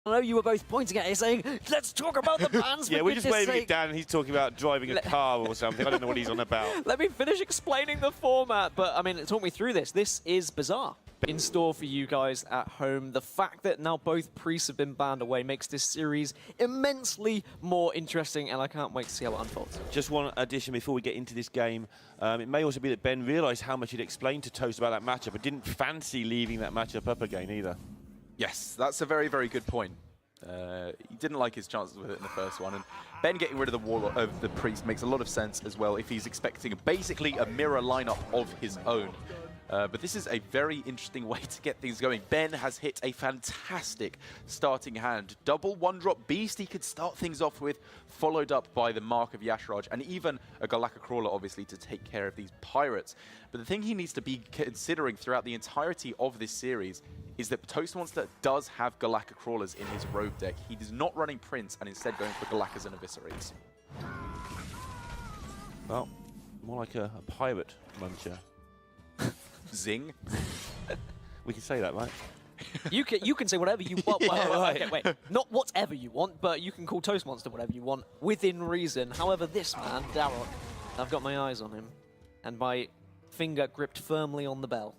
I know you were both pointing at it saying, let's talk about the bans. Yeah, we're just waving it down and he's talking about driving a car or something. I don't know what he's on about. Let me finish explaining the format. But, I mean, talk me through this. This is bizarre. In store for you guys at home, the fact that now both priests have been banned away makes this series immensely more interesting, and I can't wait to see how it unfolds. Just one addition before we get into this game. It may also be that Ben realised how much he'd explained to Toast about that matchup, but didn't fancy leaving that matchup up again either. Yes, that's a very, very good point. He didn't like his chances with it in the first one, and Ben getting rid of the Warlock of the Priest makes a lot of sense as well if he's expecting basically a mirror lineup of his own. But this is a very interesting way to get things going. Ben has hit a fantastic starting hand. Double one-drop beast he could start things off with, followed up by the Mark of Yashraj, and even a Galactic Crawler, obviously, to take care of these pirates. But the thing he needs to be considering throughout the entirety of this series is that Toastmonster does have Galactic Crawlers in his rogue deck. He is not running Prince and instead going for Galakas and Eviscerates. Well, more like a pirate muncher. Zing. We can say that, right? You can say whatever you want. Well, okay, wait, not whatever you want, but you can call Toastmonster whatever you want, within reason. However, this man, Darroch, I've got my eyes on him, and my finger gripped firmly on the bell.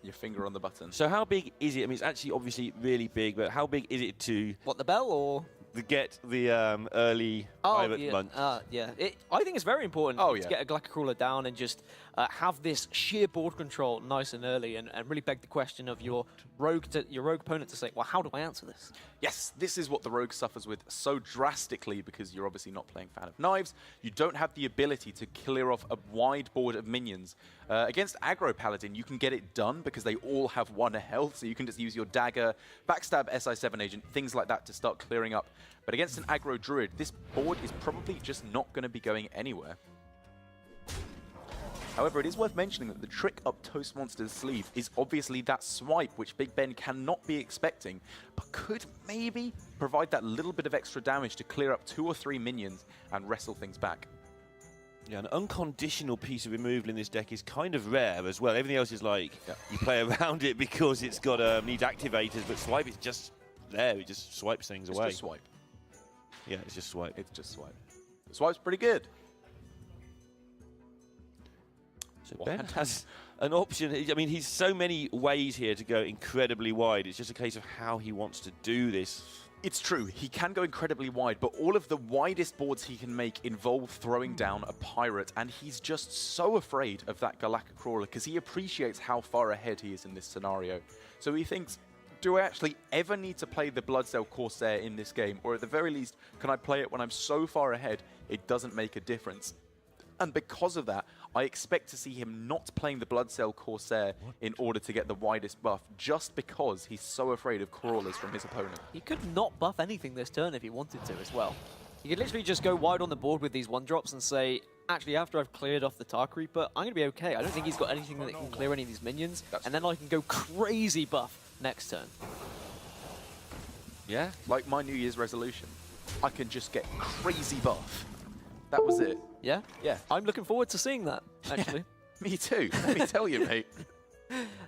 Your finger on the button. So how big is it? I mean, it's actually obviously really big, but how big is it to... What, the bell, or...? To get the early private munch? Yeah. I think it's very important to get a Galactic Crawler down and just have this sheer board control nice and early, and really beg the question of your rogue opponent to say, well, how do I answer this? Yes, this is what the rogue suffers with so drastically because you're obviously not playing Fan of Knives. You don't have the ability to clear off a wide board of minions. Against aggro Paladin, you can get it done because they all have 1 health, so you can just use your dagger, backstab SI7 agent, things like that to start clearing up. But against an aggro druid, this board is probably just not going to be going anywhere. However, it is worth mentioning that the trick up Toastmonster's sleeve is obviously that swipe, which BigBen cannot be expecting, but could maybe provide that little bit of extra damage to clear up 2 or 3 minions and wrestle things back. Yeah, an unconditional piece of removal in this deck is kind of rare as well. Everything else is like, you play around it because it's got needs activators, but swipe is just there. It just swipes things away. It's just swipe. Yeah, it's just swipe. It's just swipe. The swipe's pretty good. So Ben has an option. I mean, he's so many ways here to go incredibly wide. It's just a case of how he wants to do this. It's true, he can go incredibly wide, but all of the widest boards he can make involve throwing down a pirate, and he's just so afraid of that Galactic Crawler because he appreciates how far ahead he is in this scenario. So he thinks, do I actually ever need to play the Bloodsail Corsair in this game? Or at the very least, can I play it when I'm so far ahead, it doesn't make a difference? And because of that, I expect to see him not playing the Bloodsail Corsair in order to get the widest buff, just because he's so afraid of crawlers from his opponent. He could not buff anything this turn if he wanted to as well. He could literally just go wide on the board with these 1-drops and say, actually, after I've cleared off the Tar Creeper, I'm going to be okay. I don't think he's got anything that can clear any of these minions, and then I can go crazy buff next turn. Yeah, like my New Year's resolution. I can just get crazy buff. That was it. Yeah? Yeah. I'm looking forward to seeing that, actually. Me too. Let me tell you, mate.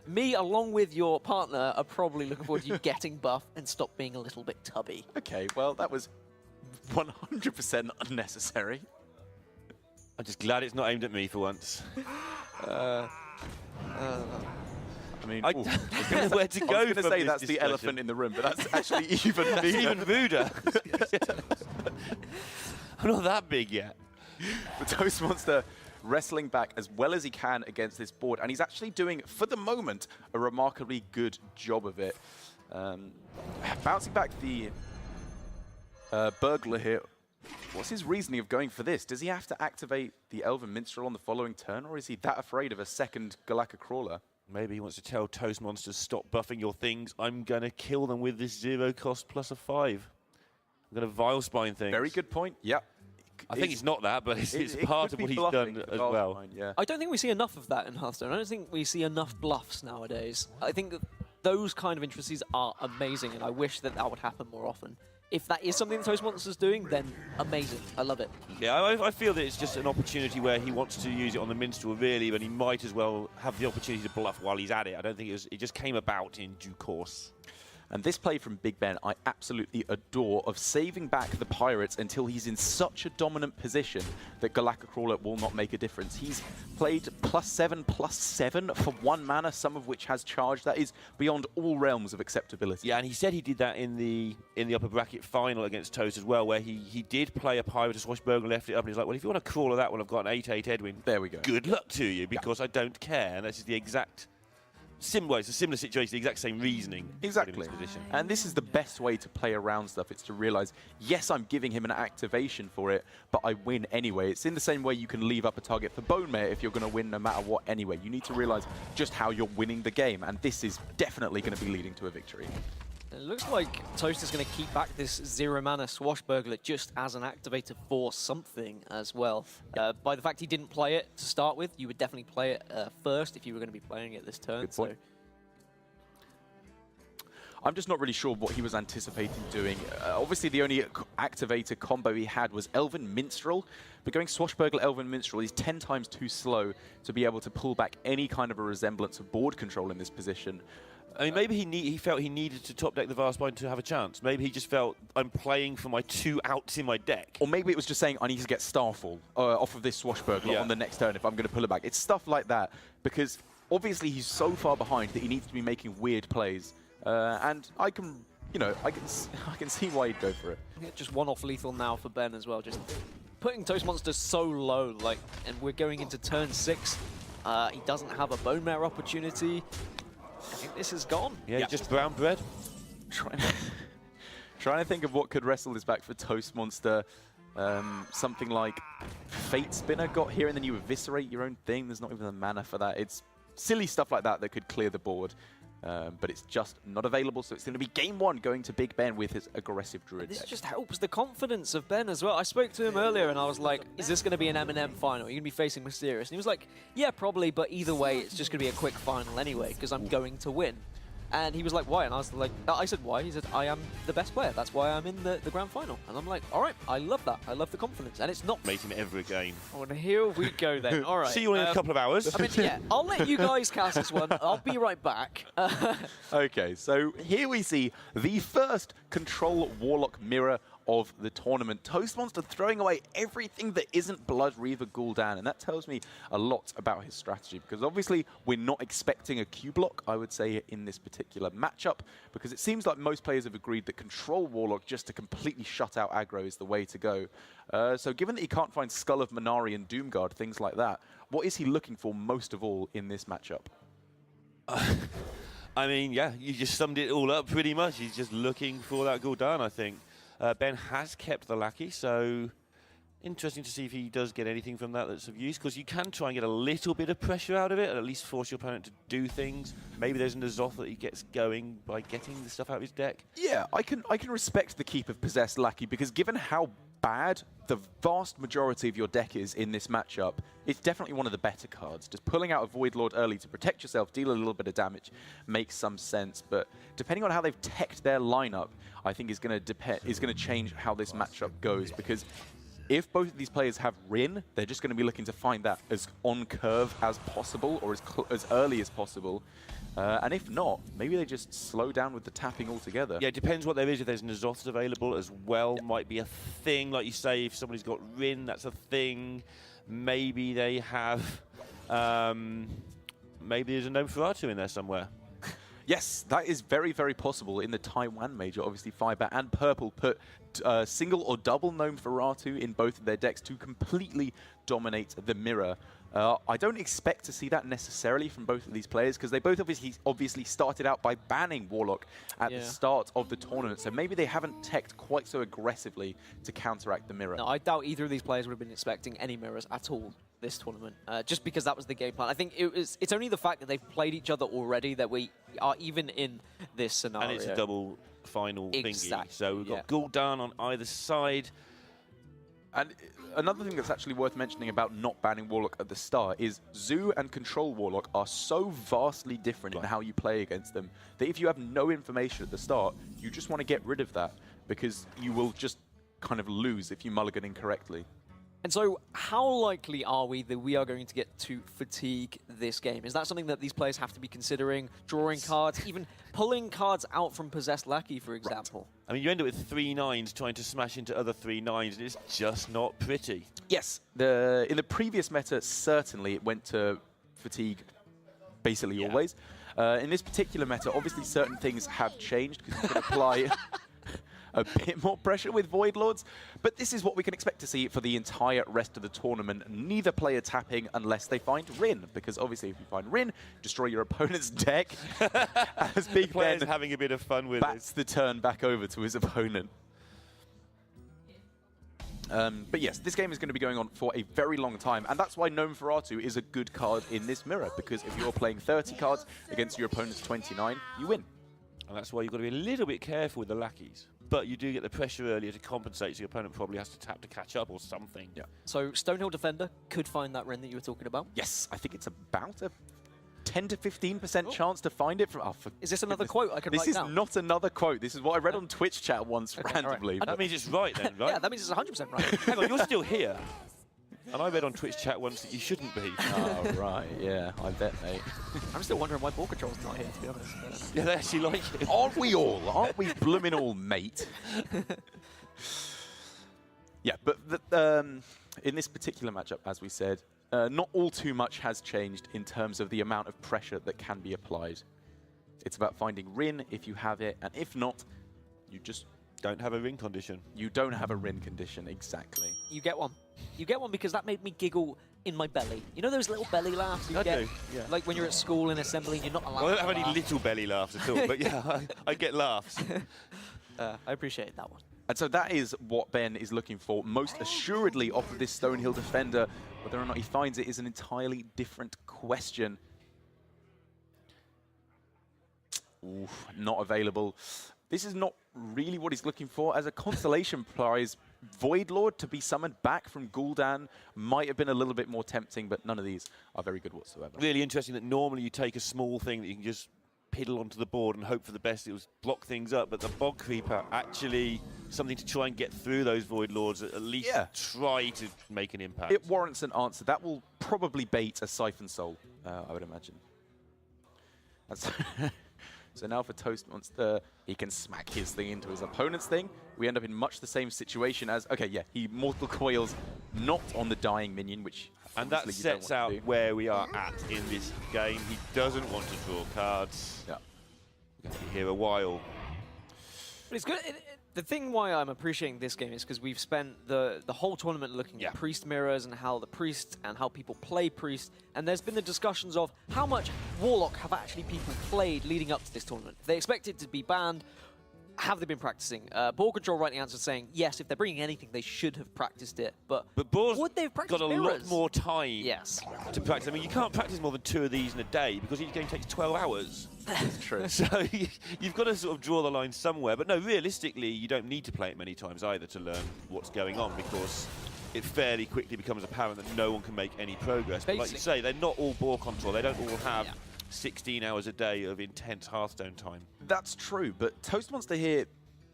Me, along with your partner, are probably looking forward to you getting buff and stop being a little bit tubby. Okay, well, that was 100% unnecessary. I'm just glad it's not aimed at me for once. I mean, I don't know where to go. I was going to say that's the elephant in the room, but that's actually even that's even ruder. I'm not that big yet. But Toastmonster wrestling back as well as he can against this board, and he's actually doing, for the moment, a remarkably good job of it. Bouncing back the Burglar here, what's his reasoning of going for this? Does he have to activate the Elven Minstrel on the following turn, or is he that afraid of a second Galactic Crawler? Maybe he wants to tell Toastmonsters, stop buffing your things. I'm going to kill them with this 0 cost plus a 5. I'm going to Vile Spine things. Very good point. Yep. I think it's not that, but it's part of what he's done as well. Spine, yeah. I don't think we see enough of that in Hearthstone. I don't think we see enough bluffs nowadays. I think that those kind of intricacies are amazing, and I wish that that would happen more often. If that is something that Toastmonster's doing, then amazing. I love it. Yeah, I feel that it's just an opportunity where he wants to use it on the Minstrel, really, but he might as well have the opportunity to bluff while he's at it. I don't think it just came about in due course. And this play from BigBen, I absolutely adore, of saving back the Pirates until he's in such a dominant position that Galacticrawler will not make a difference. He's played +7/+7 for 1 mana, some of which has charge. That is beyond all realms of acceptability. Yeah, and he said he did that in the upper bracket final against Toast as well, where he did play a Pirate, a Swashbuckler, left it up, and he's like, well, if you want to crawler that one, I've got an 8/8 Edwin. There we go. Good luck to you, because I don't care. And this is the exact it's a similar situation, the exact same reasoning. Exactly. And this is the best way to play around stuff. It's to realize, yes, I'm giving him an activation for it, but I win anyway. It's in the same way you can leave up a target for Bone Mare if you're going to win no matter what anyway. You need to realize just how you're winning the game, and this is definitely going to be leading to a victory. It looks like Toast is going to keep back this 0-mana Swashbuckler just as an activator for something as well. By the fact he didn't play it to start with, you would definitely play it first if you were going to be playing it this turn. Good point. I'm just not really sure what he was anticipating doing. Obviously, the only activator combo he had was Elven Minstrel, but going Swashbuckler Elven Minstrel is 10 times too slow to be able to pull back any kind of a resemblance of board control in this position. I mean, maybe he felt he needed to top deck the Vast Bind to have a chance. Maybe he just felt, I'm playing for my 2 outs in my deck. Or maybe it was just saying, I need to get Starfall off of this Swashbuckler on the next turn if I'm going to pull it back. It's stuff like that, because obviously he's so far behind that he needs to be making weird plays. And I can see why he'd go for it. Just one off lethal now for Ben as well. Just putting Toastmonster so low, and we're going into turn 6. He doesn't have a Bone Mare opportunity. I think this is gone. Yeah, just brown bread. Trying to think of what could wrestle this back for Toastmonster. Something like Fate Spinner got here, and then you eviscerate your own thing. There's not even the mana for that. It's silly stuff like that that could clear the board. But it's just not available, so it's going to be game 1 going to BigBen with his aggressive Druid This deck. just helps the confidence of Ben as well. I spoke to him earlier and I was like, is this going to be an M&M final? Are you going to be facing Mysterious? And he was like, yeah, probably, but either way, it's just going to be a quick final anyway, because I'm going to win. And he was like, why? And I was like, I said, why? He said, I am the best player. That's why I'm in the grand final. And I'm like, all right, I love that. I love the confidence. And it's not... Made him ever again. Oh, and here we go then. All right. See you in a couple of hours. I mean, yeah, I'll let you guys cast this one. I'll be right back. Okay, so here we see the first Control Warlock mirror of the tournament. Toastmonster throwing away everything that isn't Blood Reaver Gul'dan, and that tells me a lot about his strategy, because obviously we're not expecting a Q block, I would say, in this particular matchup, because it seems like most players have agreed that Control Warlock just to completely shut out aggro is the way to go. So given that he can't find Skull of Manari and Doomguard, things like that, what is he looking for most of all in this matchup? I mean, yeah, you just summed it all up pretty much. He's just looking for that Gul'dan, I think. Ben has kept the Lackey, so interesting to see if he does get anything from that that's of use, because you can try and get a little bit of pressure out of it, and at least force your opponent to do things. Maybe there's an Azoth that he gets going by getting the stuff out of his deck. Yeah, I can respect the keep of Possessed Lackey, because given how bad the vast majority of your deck is in this matchup, it's definitely one of the better cards. Just pulling out a Void Lord early to protect yourself, deal a little bit of damage, makes some sense. But depending on how they've teched their lineup, I think is going to change how this matchup goes. Because if both of these players have Rin, they're just going to be looking to find that as on curve as possible, or as early as possible. And if not, maybe they just slow down with the tapping altogether. Yeah, it depends what there is. If there's an Azoth available as well, might be a thing. Like you say, if somebody's got Rin, that's a thing. Maybe they have... maybe there's a Gnome Feratu in there somewhere. Yes, that is very, very possible. In the Taiwan Major, obviously Fiber and Purple put single or double Gnome Feratu in both of their decks to completely dominate the mirror. I don't expect to see that necessarily from both of these players, because they both obviously started out by banning Warlock at the start of the tournament, so maybe they haven't teched quite so aggressively to counteract the mirror. No, I doubt either of these players would have been expecting any mirrors at all this tournament, just because that was the game plan. I think it's only the fact that they've played each other already that we are even in this scenario. And it's a double final thingy. So we've got Yeah. Gul'dan on either side. And another thing that's actually worth mentioning about not banning Warlock at the start is Zoo and Control Warlock are so vastly different in how you play against them that if you have no information at the start, you just want to get rid of that, because you will just kind of lose if you mulligan incorrectly. And so how likely are we that we are going to get to fatigue this game? Is that something that these players have to be considering? Drawing cards, even pulling cards out from Possessed Lackey, for example? Right. I mean, you end up with 3 9s trying to smash into other 3 9s, and it's just not pretty. Yes, in the previous meta, certainly it went to fatigue basically always. In this particular meta, obviously certain things have changed because you can apply a bit more pressure with Void Lords, but this is what we can expect to see for the entire rest of the tournament. Neither player tapping unless they find Rin, because obviously if you find Rin, destroy your opponent's deck. As BigBen having a bit of fun with bats the turn back over to his opponent. But yes, this game is going to be going on for a very long time, and that's why Gnome Ferratu is a good card in this mirror, because if you're playing 30 cards against your opponent's 29, you win. And that's why you've got to be a little bit careful with the lackeys. But you do get the pressure earlier to compensate, so your opponent probably has to tap to catch up or something. Yeah. So Stonehill Defender could find that Rin that you were talking about? Yes, I think it's about a 10 to 15% chance to find it. From. Is this another quote I can write down? This is not another quote. This is what I read on Twitch chat once randomly. Right. That means it's right then, right? Yeah, that means it's 100% right. Hang on, you're still here. And I read on Twitch chat once that you shouldn't be. Oh, right, yeah, I bet, mate. I'm still wondering why Ball Control's not here, to be honest. Yeah, they actually like it. Aren't we all? Aren't we bloomin' all, mate? Yeah, but in this particular matchup, as we said, not all too much has changed in terms of the amount of pressure that can be applied. It's about finding Rin if you have it, and if not, you just don't have a Rin condition. You don't have a Rin condition, exactly. You get one. You get one because that made me giggle in my belly. You know those little belly laughs you get? Yeah. Like when you're at school in assembly and you're not allowed Well, I don't to have any laugh. little belly laughs at all, but yeah, I get laughs. I appreciate that one. And so that is what Ben is looking for most assuredly off of this Stonehill Defender. Whether or not he finds it is an entirely different question. Oof, not available. This is not really what he's looking for. As a consolation prize, Void Lord to be summoned back from Gul'dan might have been a little bit more tempting, but none of these are very good whatsoever. Really interesting that normally you take a small thing that you can just piddle onto the board and hope for the best. It was block things up, but the Bog Creeper actually something to try and get through those Void Lords, at least try to make an impact. It warrants an answer. That will probably bait a Siphon Soul, I would imagine. That's so now for Toastmonster, he can smack his thing into his opponent's thing. We end up in much the same situation as, okay, yeah, he Mortal Coils not on the dying minion, which and that sets out where we are at in this game. He doesn't want to draw cards. Yeah. We're going to be here a while. But it's good. The thing why I'm appreciating this game is because we've spent the whole tournament looking at Priest mirrors and how the Priest and how people play Priest, and there's been the discussions of how much Warlock have actually people played leading up to this tournament. If they expect it to be banned, have they been practicing? Ball Control rightly answered saying, yes, if they're bringing anything, they should have practiced it, but Ball's would they have practiced got a lot more time to practice. I mean, you can't practice more than 2 of these in a day because each game takes 12 hours. That's true. So you've got to sort of draw the line somewhere. But no, realistically, you don't need to play it many times either to learn what's going on, because it fairly quickly becomes apparent that no one can make any progress. But like you say, they're not all ball control. They don't all have 16 hours a day of intense Hearthstone time. That's true, but Toastmonster here,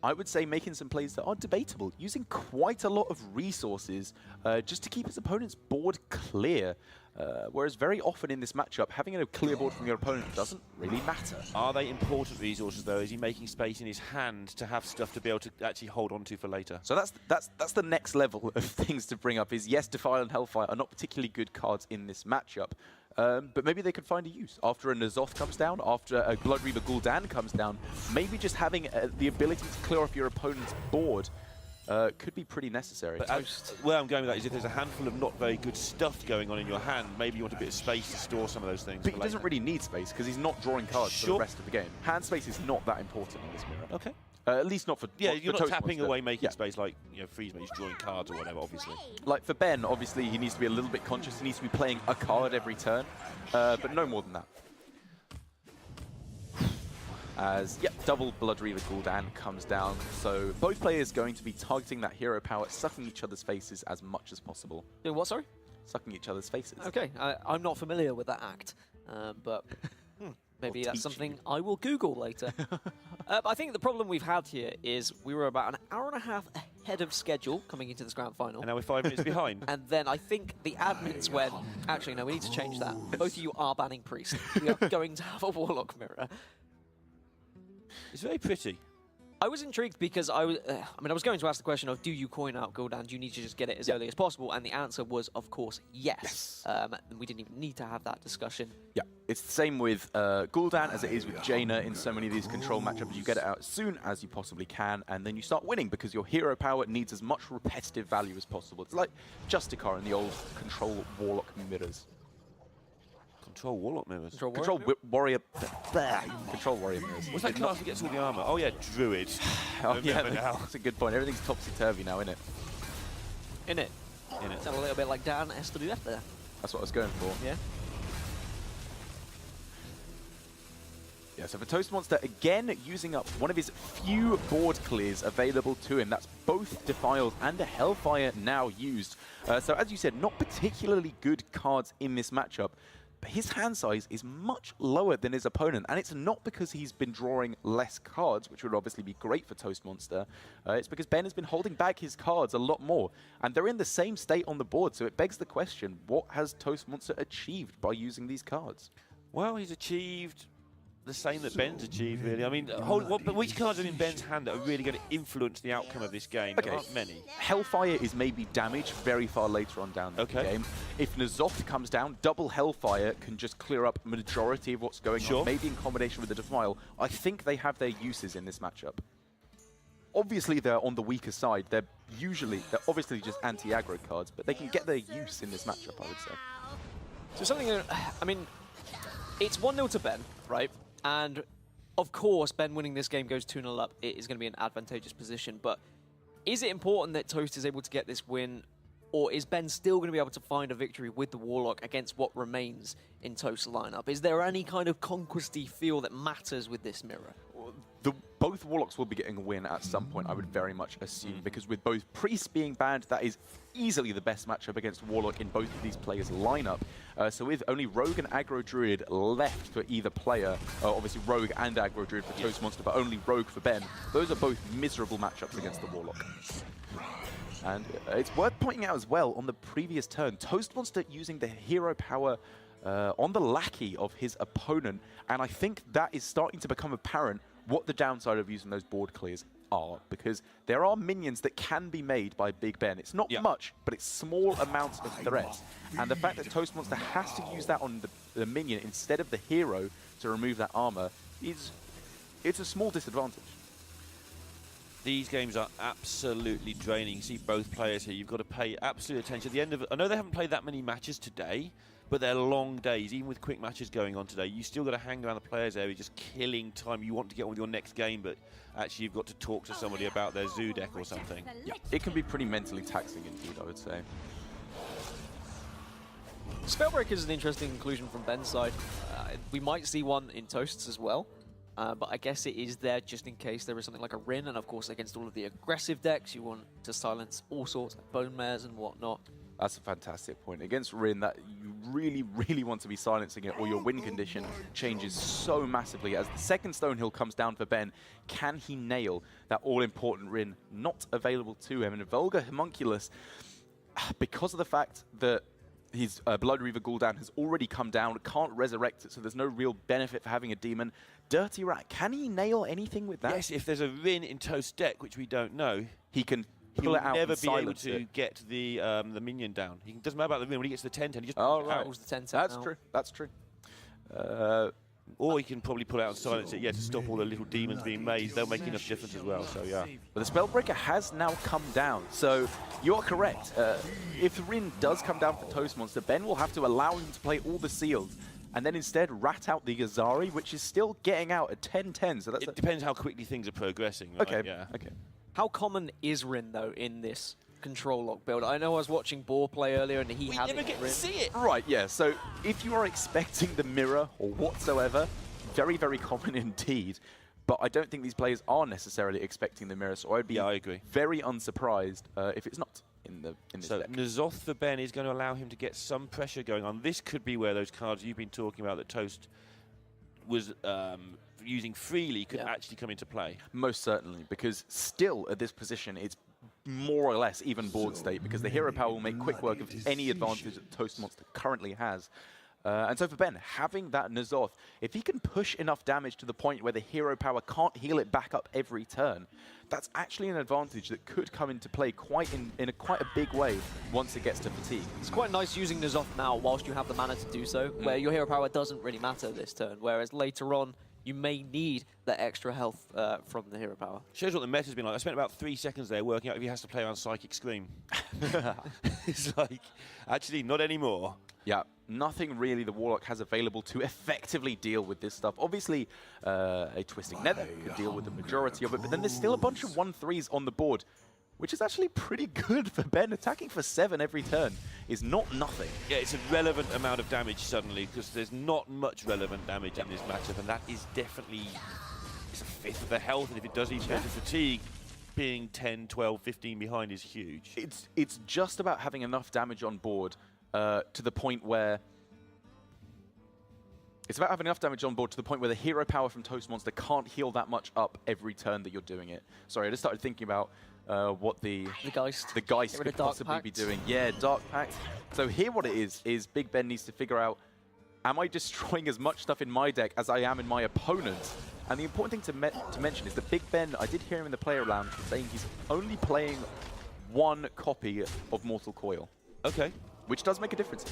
I would say, making some plays that are debatable, using quite a lot of resources just to keep his opponent's board clear. Whereas very often in this matchup, having a clear board from your opponent doesn't really matter. Are they important resources, though? Is he making space in his hand to have stuff to be able to actually hold on to for later? So that's the next level of things to bring up is, yes, Defile and Hellfire are not particularly good cards in this matchup, but maybe they could find a use. After a N'Zoth comes down, after a Blood Reaver Gul'dan comes down, maybe just having the ability to clear off your opponent's board could be pretty necessary. But where I'm going with that is if there's a handful of not very good stuff going on in your hand, maybe you want a bit of space to store some of those things. But he doesn't really need space because he's not drawing cards for the rest of the game. Hand space is not that important in this mirror. Okay. At least not for you're not tapping Toastmonster. Away, making space like Freeze, he's drawing cards or whatever, obviously. Like for Ben, obviously he needs to be a little bit conscious. He needs to be playing a card every turn, but no more than that. As, double Blood Reaver Gul'dan comes down, so both players going to be targeting that hero power, sucking each other's faces as much as possible. Doing what, sorry? Sucking each other's faces. Okay, I'm not familiar with that act, but maybe that's something I will Google later. But I think the problem we've had here is we were about an hour and a half ahead of schedule coming into this grand final. And now we're 5 minutes behind. And then I think the admins went, actually, no, we need to change that. Both of you are banning Priest. We are going to have a Warlock mirror. It's very pretty. I was intrigued because I was going to ask the question of, do you coin out Gul'dan? Do you need to just get it as early as possible? And the answer was, of course, yes. We didn't even need to have that discussion. Yeah, it's the same with Gul'dan as it is with Jaina in so many of these control matchups. You get it out as soon as you possibly can, and then you start winning because your hero power needs as much repetitive value as possible. It's like Justicar in the old control Warlock mirrors. Control Warlock mirrors. Control Warrior. Control Warrior mirrors. What's that class that gets all the armor? Oh yeah, Druid. Oh yeah, that's a good point. Everything's topsy-turvy now, isn't it? In it. In it. Sound a little bit like Dan SWF there. That's what I was going for. Yeah. Yeah, so for Toastmonster, again, using up one of his few board clears available to him. That's both Defiles and a Hellfire now used. So as you said, not particularly good cards in this matchup, but his hand size is much lower than his opponent, and it's not because he's been drawing less cards, which would obviously be great for Toastmonster. It's because Ben has been holding back his cards a lot more, and they're in the same state on the board, so it begs the question, what has Toastmonster achieved by using these cards? Well, he's achieved the same that Ben's achieved, really. I mean, which cards are in Ben's hand that are really going to influence the outcome of this game? Okay. There aren't many. Hellfire is maybe damaged very far later on down the game. If N'Zoth comes down, double Hellfire can just clear up majority of what's going on, maybe in combination with the Defile. I think they have their uses in this matchup. Obviously, they're on the weaker side. They're obviously just anti-aggro cards, but they can get their use in this matchup, I would say. So something, I mean, it's 1-0 to Ben, right? And of course, Ben winning this game goes 2-0 up. It is going to be an advantageous position. But is it important that Toast is able to get this win? Or is Ben still going to be able to find a victory with the Warlock against what remains in Toast's lineup? Is there any kind of conquesty feel that matters with this mirror? Both Warlocks will be getting a win at some point, I would very much assume, because with both Priests being banned, that is easily the best matchup against Warlock in both of these players' lineup. So with only Rogue and Aggro Druid left for either player, obviously Rogue and Aggro Druid for Toastmonster, but only Rogue for Ben, those are both miserable matchups against the Warlock. And it's worth pointing out as well, on the previous turn, Toastmonster using the hero power on the lackey of his opponent, and I think that is starting to become apparent what the downside of using those board clears are, because there are minions that can be made by BigBen. It's not much, but it's small amounts of threat. And the fact that Toastmonster has to use that on the minion instead of the hero to remove that armor it's a small disadvantage. These games are absolutely draining. You see both players here. You've got to pay absolute attention. At the end of it, I know they haven't played that many matches today, but they're long days. Even with quick matches going on today, you still got to hang around the players' area, just killing time. You want to get on with your next game, but actually you've got to talk to somebody about their zoo deck or something. Yeah, it can be pretty mentally taxing indeed, I would say. Spellbreaker is an interesting inclusion from Ben's side. We might see one in Toasts as well. But I guess it is there just in case there is something like a Rin, and of course against all of the aggressive decks, you want to silence all sorts like Bone Mares and whatnot. That's a fantastic point. Against Rin, that you really, really want to be silencing it, or your win condition changes so massively. As the second Stonehill comes down for Ben, can he nail that all-important Rin not available to him? And Vulgar Homunculus, because of the fact that his Blood Reaver Gul'dan has already come down, can't resurrect it, so there's no real benefit for having a demon. Dirty Rat, can he nail anything with that? Yes, if there's a Rin in Toast deck, which we don't know, he can pull it out never and be able silence to it. get the minion down. He doesn't matter about the Rin. When he gets to the 10-10, he just Pulls the 10-10 That's out. true. That's true. Or he can probably pull out and silence it, to stop all the little demons being made. They'll make enough difference as well, so yeah. But the Spellbreaker has now come down, so you are correct. If Rin does come down for Toastmonster, Ben will have to allow him to play all the seals, and then instead rat out the Azari, which is still getting out at 10-10. So it depends how quickly things are progressing, right? Okay, yeah. okay. How common is Rin, though, in this control lock build? I know I was watching Boar play earlier, and he had never get to see it. Right, yeah, so if you are expecting the mirror or whatsoever, very, very common indeed. But I don't think these players are necessarily expecting the mirror, so I'd be I agree. very unsurprised if it's not in this So deck. N'Zoth for Ben is going to allow him to get some pressure going on. This could be where those cards you've been talking about that Toast was using freely could actually come into play. Most certainly, because still at this position, it's more or less even board state, because the hero power will make quick work of any advantage that Toastmonster currently has. And so for Ben, having that N'Zoth, if he can push enough damage to the point where the hero power can't heal it back up every turn, that's actually an advantage that could come into play quite in quite a big way once it gets to fatigue. It's quite nice using N'Zoth now whilst you have the mana to do so, where your hero power doesn't really matter this turn, whereas later on, you may need that extra health from the hero power. Shows what the meta's been like. I spent about 3 seconds there working out if he has to play around Psychic Scream. It's like, actually, not anymore. Yeah, nothing really the Warlock has available to effectively deal with this stuff. Obviously, a Twisting Nether could deal with the majority of it, but then there's still a bunch of 1/3s on the board, which is actually pretty good for Ben. Attacking for 7 every turn is not nothing. Yeah, it's a relevant amount of damage suddenly, because there's not much relevant damage in this matchup, and that is definitely, it's a fifth of the health, and if it does even go to fatigue, being 10, 12, 15 behind is huge. It's just about having enough damage on board to the point where the hero power from Toastmonster can't heal that much up every turn that you're doing it. Sorry, I just started thinking about what the Geist could possibly be doing. Yeah, Dark Pact. So here what it is BigBen needs to figure out, am I destroying as much stuff in my deck as I am in my opponent's? And the important thing to mention is that BigBen, I did hear him in the player lounge saying he's only playing 1 copy of Mortal Coil. Okay. Which does make a difference.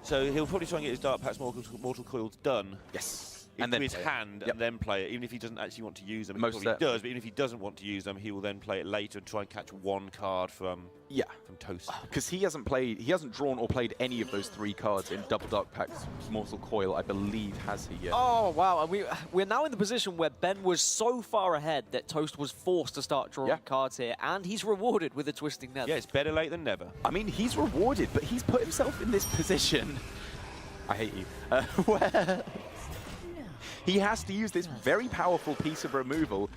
So he'll probably try and get his Dark Pact Mortal Coils done. Yes. And then his hand, and then play it, even if he doesn't actually want to use them. He probably does, but even if he doesn't want to use them, he will then play it later and try and catch 1 card from Toast. Because he hasn't drawn or played any of those 3 cards in Double Dark Pact Mortal Coil, I believe, has he yet? Oh, wow. And we're now in the position where Ben was so far ahead that Toast was forced to start drawing cards here, and he's rewarded with a Twisting Nether. Yeah, it's better late than never. I mean, he's rewarded, but he's put himself in this position. I hate you. Where he has to use this very powerful piece of removal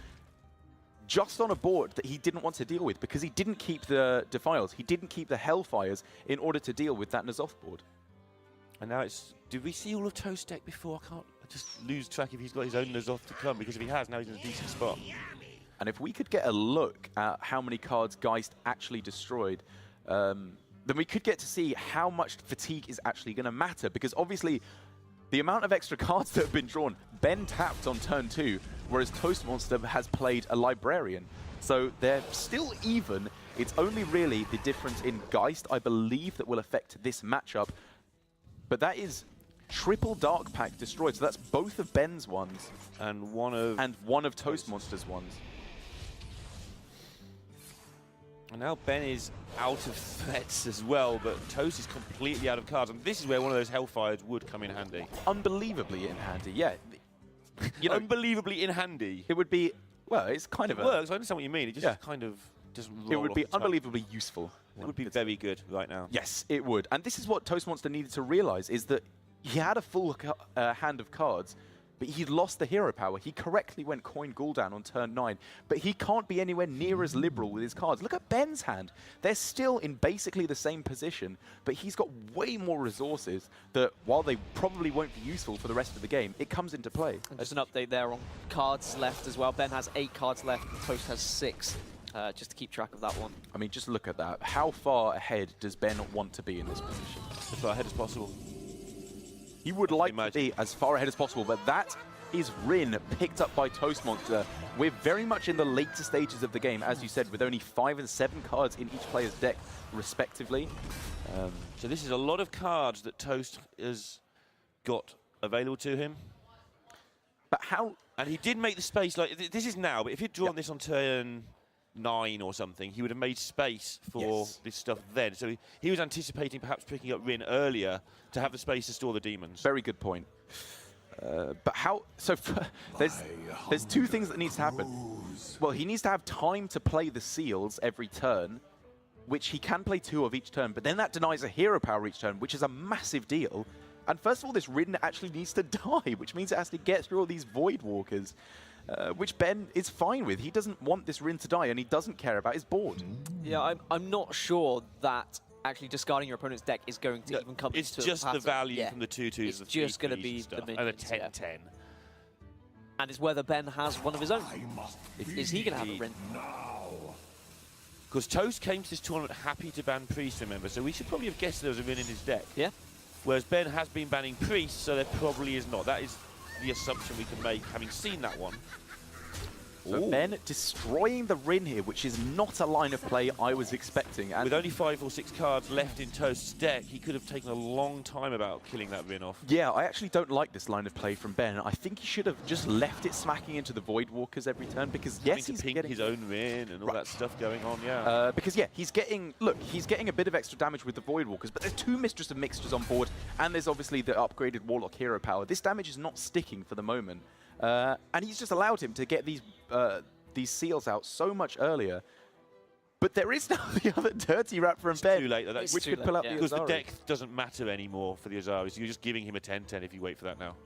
just on a board that he didn't want to deal with, because he didn't keep the Defiles, he didn't keep the Hellfires in order to deal with that N'Zoth board. And now it's, did we see all of Toast's deck before? I just lose track if he's got his own N'Zoth to come, because if he has, now he's in a decent spot. And if we could get a look at how many cards Geist actually destroyed, then we could get to see how much fatigue is actually going to matter, because obviously the amount of extra cards that have been drawn, Ben tapped on turn 2, whereas Toastmonster has played a Librarian. So they're still even. It's only really the difference in Geist, I believe, that will affect this matchup. But that is triple Dark Pact destroyed, so that's both of Ben's ones. And one of Toastmonster's ones. And now Ben is out of threats as well, but Toast is completely out of cards. And this is where one of those Hellfires would come in handy. Unbelievably in handy, yeah. You know, unbelievably in handy. It would be, well, it's kind of it works, I understand what you mean. It just kind of doesn't roll. It would be unbelievably useful. It would be very good right now. Yes, it would. And this is what Toastmonster needed to realize, is that he had a full hand of cards, but he'd lost the hero power. He correctly went Coin Gul'dan on turn 9, but he can't be anywhere near as liberal with his cards. Look at Ben's hand. They're still in basically the same position, but he's got way more resources that, while they probably won't be useful for the rest of the game, it comes into play. And just an update there on cards left as well. Ben has 8 cards left, Toast has 6. Just to keep track of that one. I mean, just look at that. How far ahead does Ben want to be in this position? As far ahead as possible. He would like to be as far ahead as possible, but that is Rin picked up by Toastmonster. We're very much in the later stages of the game, as you said, with only 5 and 7 cards in each player's deck, respectively. So this is a lot of cards that Toast has got available to him. But how? And he did make the space, like, this is now, but if he'd drawn this on turn 9 or something, he would have made space for this stuff then. So he was anticipating perhaps picking up Rin earlier to have the space to store the demons. Very good point. But how? So there's 2 things that needs to happen. Well, he needs to have time to play the seals every turn, which he can play 2 of each turn, but then that denies a hero power each turn, which is a massive deal. And first of all, this Rin actually needs to die, which means it has to get through all these Void Walkers. Which Ben is fine with. He doesn't want this Rin to die, and he doesn't care about his board. Yeah, I'm not sure that actually discarding your opponent's deck is going to even come into It's just the value from the 2/2s. It's just going to be the minions, and a 10/10. And it's whether Ben has one of his own. Is he going to have a Rin? Because Toast came to this tournament happy to ban Priest, remember, so we should probably have guessed there was a Rin in his deck. Yeah. Whereas Ben has been banning Priest, so there probably is not. That is the assumption we can make, having seen that one. So Ben destroying the Rin here, which is not a line of play I was expecting. And with only 5 or 6 cards left in Toast's deck, he could have taken a long time about killing that Rin off. yeah, I actually don't like this line of play from Ben. I think he should have just left it smacking into the Void Walkers every turn, because yes, Having he's to pink getting his own Rin and all that stuff going on, yeah. because yeah, he's getting a bit of extra damage with the Void Walkers, but there's 2 Mistress of Mixtures on board, and there's obviously the upgraded Warlock hero power. This damage is not sticking for the moment, and he's just allowed him to get these seals out so much earlier. But there is now the other dirty rat from Ben, too late, though. That's which too could late, pull out yeah. the Because the Azari. deck doesn't matter anymore for the Azaris. You're just giving him a 10-10 if you wait for that now.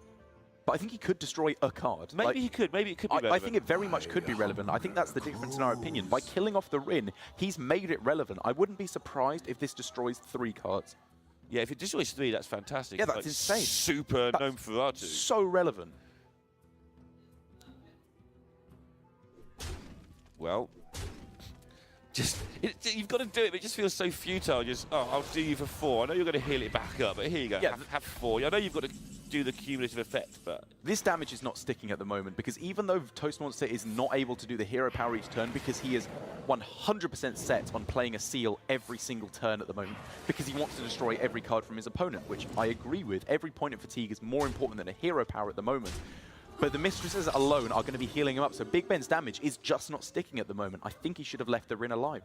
But I think he could destroy a card. Maybe Like, he could. Maybe it could be I relevant. think it very much could be relevant. I think that's the difference in our opinion. By killing off the Rin, he's made it relevant. I wouldn't be surprised if this destroys 3 cards. Yeah, if it destroys 3, that's fantastic. Yeah, that's Like, insane. Super That's known for R2. So relevant. Well, you've got to do it, but it just feels so futile. Just, oh, I'll do you for 4. I know you're going to heal it back up, but here you go. Yeah. Have 4. I know you've got to do the cumulative effect, but This damage is not sticking at the moment, because even though Toastmonster is not able to do the hero power each turn, because he is 100% set on playing a seal every single turn at the moment, because he wants to destroy every card from his opponent, which I agree with. Every point of fatigue is more important than a hero power at the moment. But the Mistresses alone are going to be healing him up, so Big Ben's damage is just not sticking at the moment. I think he should have left the Rin alive.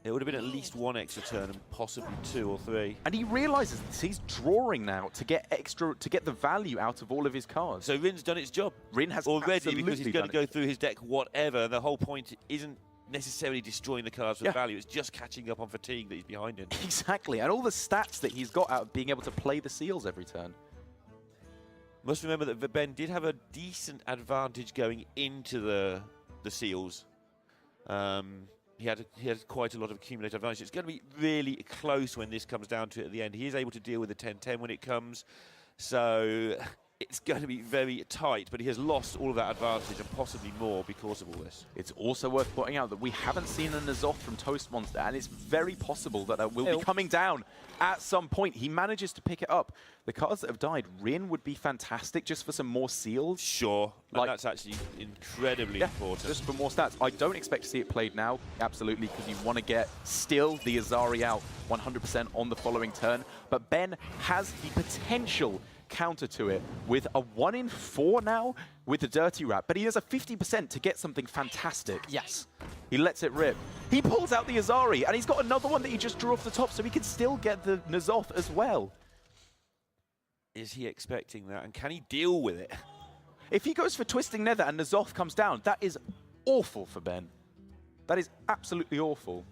it would have been at least 1 extra turn and possibly 2 or 3. And he realizes this. He's drawing now to get the value out of all of his cards. So Rin's done its job. Rin has already, absolutely because he's going to done go through his deck whatever. The whole point isn't necessarily destroying the cards for Yeah. value. It's just catching up on fatigue that he's behind in. Exactly, and all the stats that he's got out of being able to play the seals every turn. Must remember that Ben did have a decent advantage going into the seals. He had quite a lot of accumulated advantage. It's going to be really close when this comes down to it at the end. He is able to deal with the 10-10 when it comes, so it's going to be very tight, but he has lost all of that advantage and possibly more because of all this. It's also worth pointing out that we haven't seen a N'Zoth from Toastmonster, and it's very possible that it will be coming down at some point. He manages to pick it up. The cards that have died, Rin would be fantastic just for some more seals. Sure, and Like- that's actually incredibly Yeah, important. just for more stats. I don't expect to see it played now, absolutely, because you want to get still the Azari out 100% on the following turn. But Ben has the potential counter to it with a 1 in 4 now with the Dirty Rat, but he has a 50% to get something fantastic. Yes. He lets it rip. He pulls out the Azari, and he's got another one that he just drew off the top, so he can still get the N'Zoth as well. Is he expecting that, and can he deal with it? If he goes for Twisting Nether and N'Zoth comes down, that is awful for Ben. That is absolutely awful.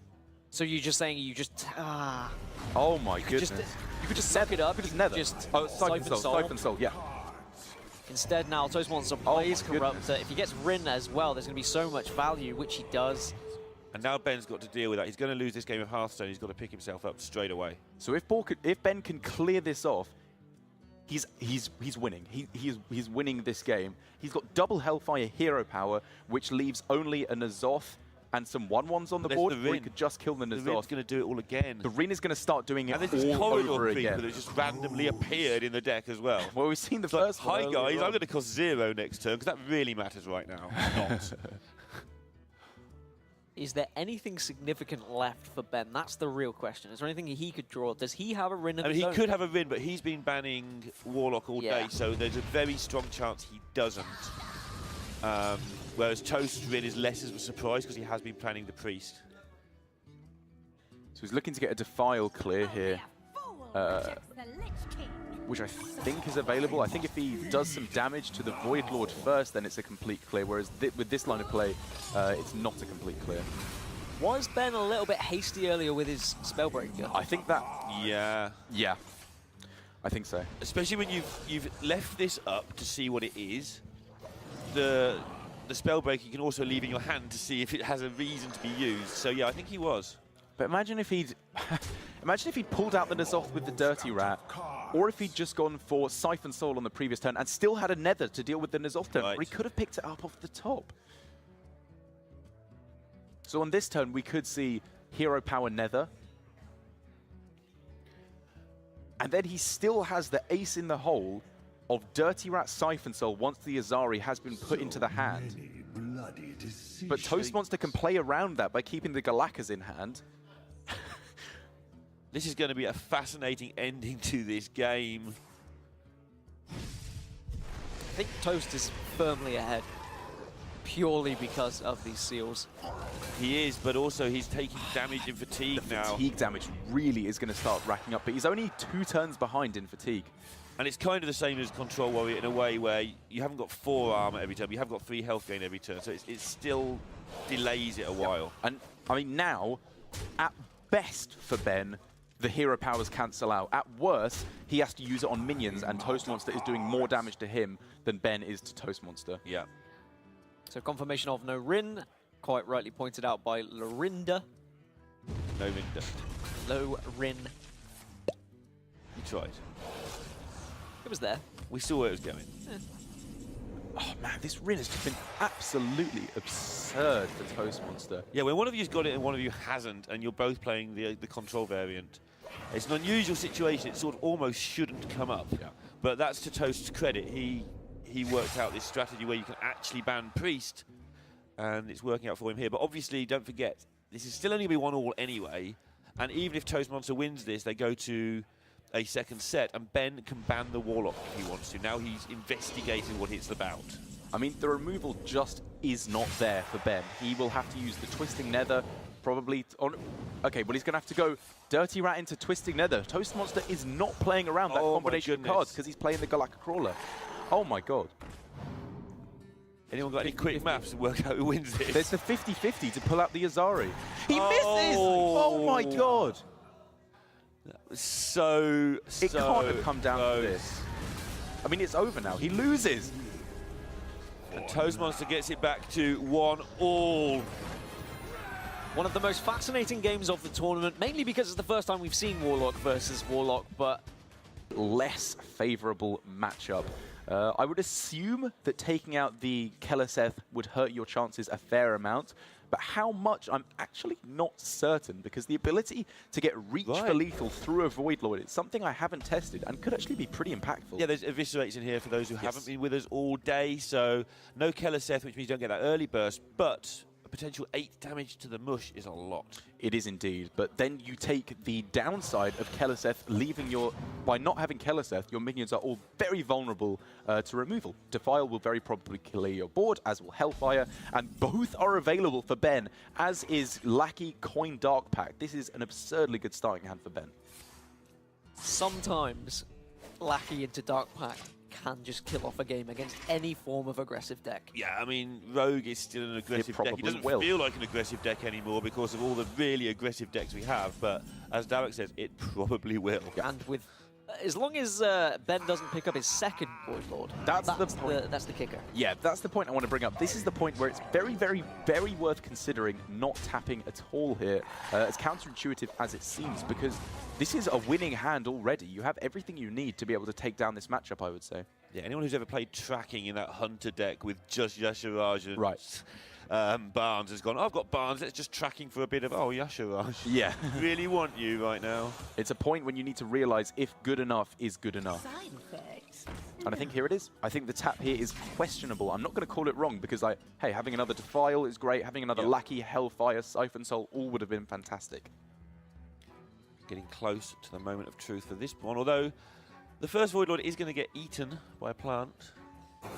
So you're just saying you just Oh my just goodness. you could just suck it up, Just you Nether. could just Oh, Siphon Soul, yeah. Instead now Toastmonster Oh plays my goodness. Corruptor. If he gets Rin as well, there's going to be so much value, which he does. And now Ben's got to deal with that. He's going to lose this game of Hearthstone. He's got to pick himself up straight away. So if Ben can clear this off, he's winning. He's winning this game. He's got double Hellfire hero power, which leaves only a N'Zoth and some 1/1s on the There's board, the or he Rin. could just kill the The Rin's N'Zoth. going to do it all again. The Rin is going to start doing it And there's this all over corridor creeper again. that just randomly appeared in the deck as well. Well, we've seen the It's like, first one hi earlier guys, on. I'm going to cost 0 next turn, because that really matters right now. Not. Is there anything significant left for Ben? That's the real question. Is there anything he could draw? Does he have a Rin of I mean, his he own? could have a Rin, but he's been banning Warlock all Yeah. day, so there's a very strong chance he doesn't. Whereas Toast Rin is less of a surprise, because he has been planning the Priest. So he's looking to get a Defile clear here, which I think is available. I think if he does some damage to the Void Lord first, then it's a complete clear, whereas with this line of play, it's not a complete clear. Was Ben a little bit hasty earlier with his Spellbreaker? I think that... Yeah. Yeah. I think so. Especially when you've left this up to see what it is. The Spellbreaker you can also leave in your hand to see if it has a reason to be used. So yeah, I think he was. But imagine if he'd pulled out the N'Zoth with the Dirty Rat, or if he'd just gone for Siphon Soul on the previous turn and still had a Nether to deal with the N'Zoth turn, Right. or he could have picked it up off the top. So on this turn, we could see Hero Power Nether. And then he still has the ace in the hole of Dirty Rat Siphon Soul once the Azari has been put into the hand. But Toastmonster can play around that by keeping the Galakas in hand. This is going to be a fascinating ending to this game. I think Toast is firmly ahead, purely because of these seals. He is, but also he's taking damage in fatigue now. Fatigue damage really is going to start racking up, but he's only 2 turns behind in fatigue. And it's kind of the same as Control Warrior in a way where you haven't got 4 armor every turn, but you have got 3 health gain every turn, so it still delays it a while. And I mean, now, at best for Ben, the hero powers cancel out. At worst, he has to use it on minions, and Toastmonster is doing more damage to him than Ben is to Toastmonster. Yeah. So confirmation of no Rin, quite rightly pointed out by Lorinda. No Vinda. Low Rin. He tried. It was there. We saw where it was going. Oh man, this Rin has just been absolutely absurd for Toastmonster. Yeah, when one of you's got it and one of you hasn't, and you're both playing the control variant, it's an unusual situation. It sort of almost shouldn't come up. Yeah. But that's to Toast's credit. He worked out this strategy where you can actually ban Priest, and it's working out for him here. But obviously, don't forget, this is still only going to be 1-1 anyway, and even if Toastmonster wins this, they go to a second set, and Ben can ban the Warlock if he wants to. Now he's investigating what it's about. I mean, the removal just is not there for Ben. He will have to use the Twisting Nether, probably on... Okay, well, he's going to have to go Dirty Rat into Twisting Nether. Toastmonster is not playing around that combination of cards because he's playing the Galactic Crawler. Oh my god. Anyone got any quick maths to work out who wins this? There's the 50-50 to pull out the Azari. He misses! Oh my god. It can't have come down to this. I mean, it's over now. He loses. And Toastmonster gets it back to 1-all. One of the most fascinating games of the tournament, mainly because it's the first time we've seen Warlock versus Warlock, but less favorable matchup. I would assume that taking out the Keleseth would hurt your chances a fair amount, but how much, I'm actually not certain, because the ability to get reach for lethal through a Void Lord is something I haven't tested and could actually be pretty impactful. Yeah, there's eviscerates in here for those who haven't been with us all day, so no Keleseth, which means you don't get that early burst, but a potential 8 damage to the mush is a lot. It is indeed, but then you take the downside of Keleseth, leaving your... By not having Keleseth, your minions are all very vulnerable to removal. Defile will very probably clear your board, as will Hellfire, and both are available for Ben, as is Lackey Coin Dark Pact. This is an absurdly good starting hand for Ben. sometimes Lackey into Dark Pact can just kill off a game against any form of aggressive deck. Yeah, I mean, Rogue is still an aggressive deck. He doesn't feel like an aggressive deck anymore because of all the really aggressive decks we have, but as Derek says, it probably will. And with, as long as Ben doesn't pick up his second Void Lord, that's the kicker. Yeah, that's the point I want to bring up. This is the point where it's very, very, very worth considering not tapping at all here, as counterintuitive as it seems, because this is a winning hand already. You have everything you need to be able to take down this matchup, I would say. Yeah, anyone who's ever played tracking in that Hunter deck with just Yasharaj and Barnes has gone, I've got Barnes, let's just tracking for a bit of, oh, Yasharaj. Yeah. Really want you right now. It's a point when you need to realize if good enough is good enough. Side effects. And I think here it is. I think the tap here is questionable. I'm not going to call it wrong because, hey, having another Defile is great. Having another Lackey, Hellfire, Siphon Soul, all would have been fantastic. Getting close to the moment of truth for this one, although the first Void Lord is going to get eaten by a plant.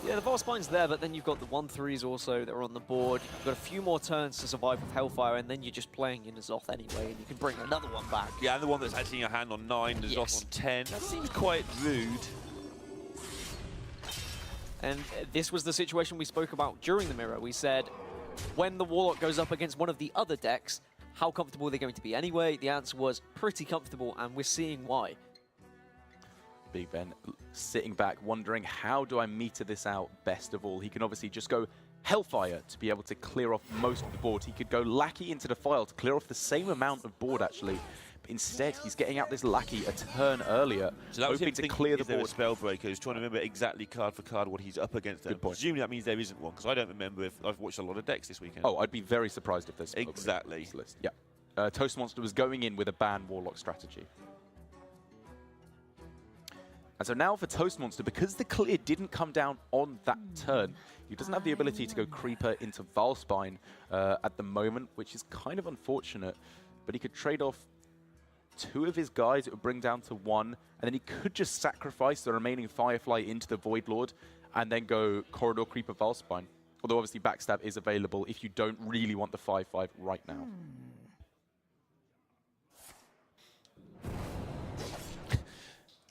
Yeah, the Vast Spine's there, but then you've got the 1-3s also that are on the board. You've got a few more turns to survive with Hellfire, and then you're just playing your N'Zoth anyway, and you can bring another one back. Yeah, and the one that's actually in your hand on 9, N'Zoth on 10. That seems quite rude. And this was the situation we spoke about during the mirror. We said, when the Warlock goes up against one of the other decks, how comfortable are they going to be anyway? The answer was pretty comfortable, and we're seeing why. BigBen sitting back, wondering, how do I meter this out best of all? He can obviously just go Hellfire to be able to clear off most of the board. He could go Lackey into Defile to clear off the same amount of board, actually. But Instead, he's getting out this Lackey a turn earlier, So that was hoping him to thinking, clear the is there a board. Spellbreaker? He's trying to remember exactly card for card what he's up against there. Good point. Presumably that means there isn't one, because I don't remember if I've watched a lot of decks this weekend. Oh, I'd be very surprised if there's Spellbreaker Exactly. on this list. Yeah. Toastmonster was going in with a ban Warlock strategy. And so now for Toastmonster, because the clear didn't come down on that turn, he doesn't have the ability to go Creeper into Valspine at the moment, which is kind of unfortunate. But he could trade off 2 of his guys, it would bring down to 1, and then he could just sacrifice the remaining Firefly into the Void Lord and then go Corridor Creeper Valspine. Although obviously Backstab is available if you don't really want the 5/5 right now.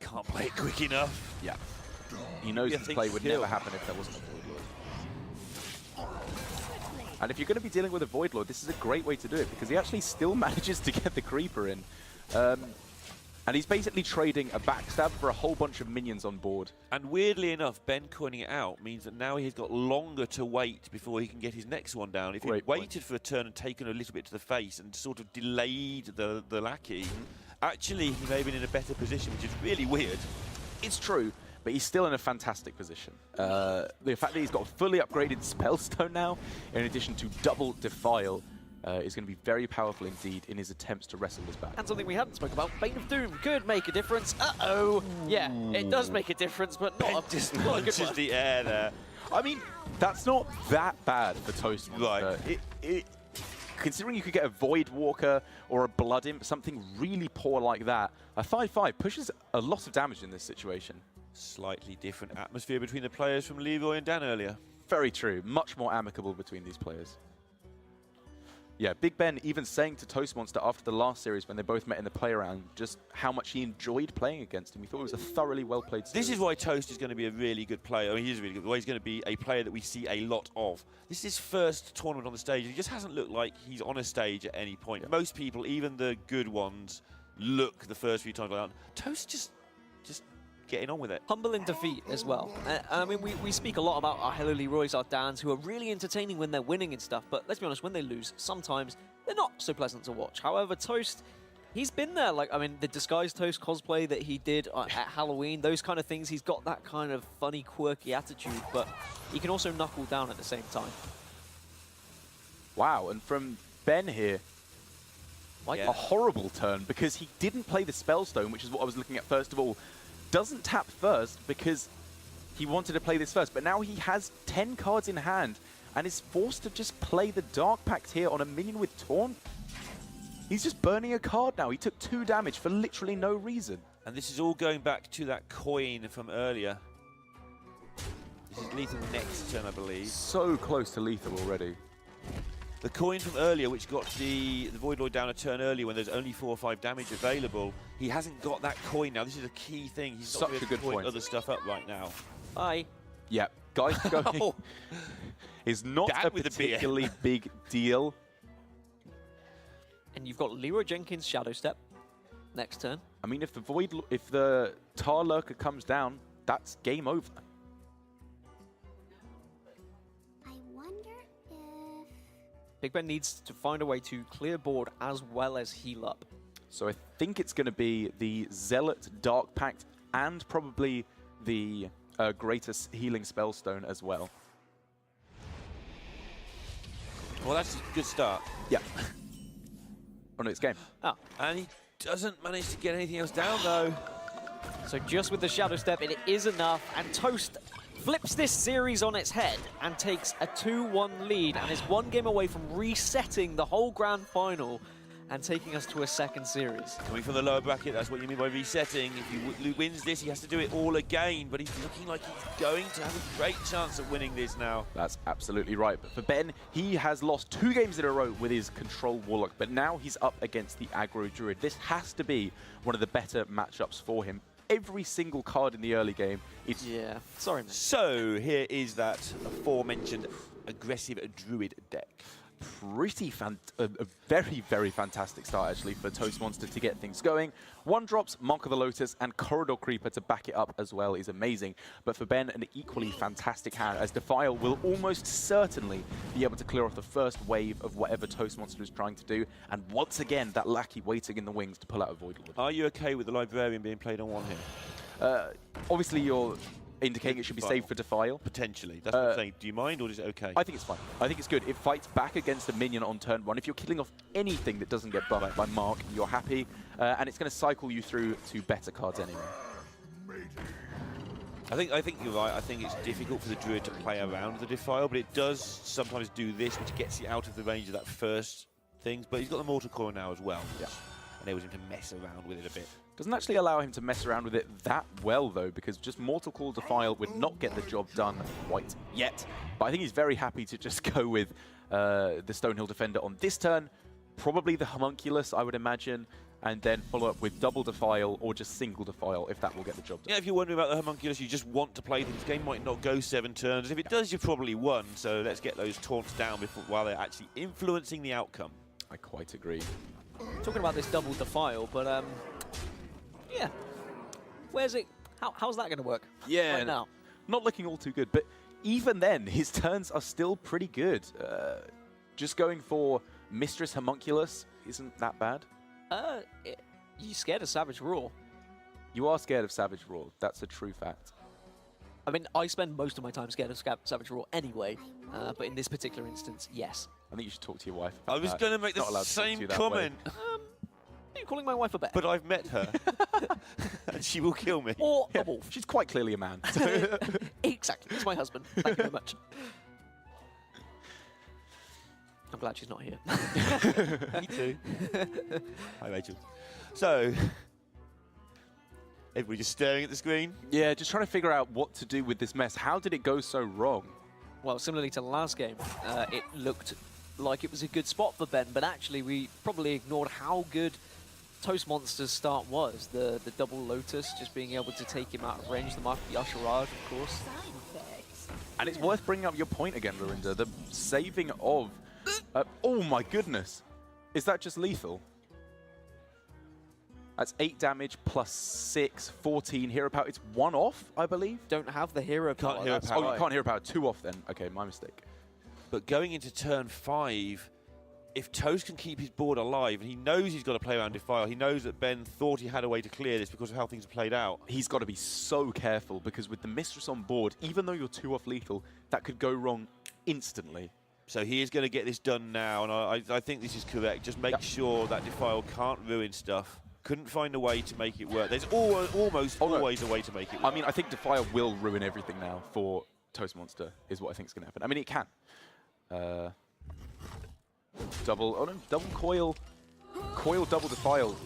Can't play it quick enough. Yeah. He knows Yeah, this play would kill. never happen if there wasn't a Void Lord. And if you're going to be dealing with a Void Lord, this is a great way to do it, because he actually still manages to get the Creeper in. And he's basically trading a Backstab for a whole bunch of minions on board. And weirdly enough, Ben coining it out means that now he's got longer to wait before he can get his next one down. If he waited for a turn and taken a little bit to the face and sort of delayed the Lackey, actually he may have been in a better position, which is really weird. It's true, but he's still in a fantastic position. The fact that he's got a fully upgraded Spellstone now, in addition to double Defile, is going to be very powerful indeed in his attempts to wrestle this back. And something we hadn't spoken about, Bane of Doom could make a difference. Uh-oh. Yeah, it does make a difference, but not a, Just not a good punches one. the air there. I mean, that's not that bad for Toastmonster. Right. Considering you could get a Void Walker or a Blood Imp, something really poor like that, a 5/5 pushes a lot of damage in this situation. Slightly different atmosphere between the players from Leroy and Dan earlier. Very true. Much more amicable between these players. Yeah, BigBen even saying to Toastmonster after the last series when they both met in the play around just how much he enjoyed playing against him. He thought it was a thoroughly well-played series. This is why Toast is going to be a really good player. I mean, he's really good. Why he's going to be a player that we see a lot of. This is his first tournament on the stage. He just hasn't looked like he's on a stage at any point. Yeah. Most people, even the good ones, look the first few times like that. Toast just getting on with it. Humble in defeat as well. I mean, we speak a lot about our Hello Leroys, our Dans, who are really entertaining when they're winning and stuff, but let's be honest, when they lose, sometimes they're not so pleasant to watch. However, Toast, he's been there. Like, I mean, the Disguised Toast cosplay that he did at Halloween, those kind of things, he's got that kind of funny, quirky attitude, but he can also knuckle down at the same time. Wow, and from Ben here, like a horrible turn, because he didn't play the Spellstone, which is what I was looking at first of all. Doesn't tap first because he wanted to play this first, but now he has 10 cards in hand and is forced to just play the Dark Pact here on a minion with Taunt. He's just burning a card now. He took 2 damage for literally no reason. And this is all going back to that coin from earlier. This is lethal next turn, I believe. So close to lethal already. The coin from earlier, which got the Void Lord down a turn earlier when there's only 4 or 5 damage available, he hasn't got that coin now. This is a key thing. He's Such not a good point. other stuff up right now. Bye. Yeah, guys going is not Dan a with the particularly big deal. And you've got Leroy Jenkins Shadow Step next turn. I mean, if the Tar Lurker comes down, that's game over. BigBen needs to find a way to clear board as well as heal up. So I think it's going to be the Zealot Dark Pact and probably the greatest healing Spellstone as well. Well, that's a good start. Yeah. Oh no, it's game. Ah. And he doesn't manage to get anything else down, though. So just with the Shadow Step, it is enough, and Toast flips this series on its head and takes a 2-1 lead and is 1 game away from resetting the whole grand final and taking us to a second series. Coming from the lower bracket, that's what you mean by resetting. If he wins this, he has to do it all again, but he's looking like he's going to have a great chance at winning this now. That's absolutely right. But for Ben, he has lost 2 games in a row with his Control Warlock, but now he's up against the Aggro Druid. This has to be one of the better matchups for him. Every single card in the early game. Yeah, sorry, man. So here is that aforementioned aggressive Druid deck. a very, very fantastic start, actually, for Toastmonster to get things going. 1-drops, Mark of the Lotus, and Corridor Creeper to back it up as well is amazing. But for Ben, an equally fantastic hand, as Defile will almost certainly be able to clear off the first wave of whatever Toastmonster is trying to do. And once again, that Lackey waiting in the wings to pull out a Void Lord. Are you okay with the Librarian being played on one here? Obviously, you're indicating it should be saved for Defile. Potentially. That's what I'm saying. Do you mind, or is it okay? I think it's fine. I think it's good. It fights back against a minion on turn 1. If you're killing off anything that doesn't get buffed by Mark, you're happy. And it's going to cycle you through to better cards anyway. I think you're right. I think it's difficult for the Druid to play around the Defile, but it does sometimes do this, which gets you out of the range of that first thing. But he's got the Mortal Coil now as well. Yeah. Enables him to mess around with it a bit. Doesn't actually allow him to mess around with it that well, though, because just Mortal Coil Defile would not get the job done quite yet. But I think he's very happy to just go with the Stonehill Defender on this turn, probably the Homunculus, I would imagine, and then follow up with double Defile or just single Defile if that will get the job done. Yeah, if you're wondering about the Homunculus, you just want to play things. This game might not go 7 turns. If it does, you've probably won. So let's get those taunts down while they're actually influencing the outcome. I quite agree. Talking about this double Defile, but yeah, where's it? How's that going to work? Yeah, right now, not looking all too good. But even then, his turns are still pretty good. Just going for Mistress Homunculus isn't that bad. You scared of Savage Roar? You are scared of Savage Roar. That's a true fact. I mean, I spend most of my time scared of Savage Roar anyway, but in this particular instance, yes. I think you should talk to your wife about I was going to make the same comment. Are you calling my wife a bear? But I've met her, and she will kill me. Or a wolf. She's quite clearly a man. Exactly. It's my husband. Thank you very much. I'm glad she's not here. Me too. Hi, Rachel. So, everybody just staring at the screen? Yeah, just trying to figure out what to do with this mess. How did it go so wrong? Well, similarly to the last game, it looked like it was a good spot for Ben, but actually we probably ignored how good Toastmonster's start was. The double Lotus, just being able to take him out of range, the Mark of the Usherage, of course. And it's worth bringing up your point again, Lorinda, the saving of... oh my goodness! Is that just lethal? That's 8 damage plus 6, 14 hero power. It's 1 off, I believe? Don't have the hero power. Can't hero power. Oh, you can't hero power. 2 off then. Okay, my mistake. But going into turn 5, if Toast can keep his board alive, and he knows he's got to play around Defile, he knows that Ben thought he had a way to clear this because of how things played out. He's got to be so careful, because with the Mistress on board, even though you're 2 off lethal, that could go wrong instantly. So he is going to get this done now, and I think this is correct. Just make sure that Defile can't ruin stuff. Couldn't find a way to make it work. There's almost always a way to make it work. I mean, I think Defile will ruin everything now for Toastmonster, is what I think is going to happen. I mean, it can. Double coil. Coil double Defile.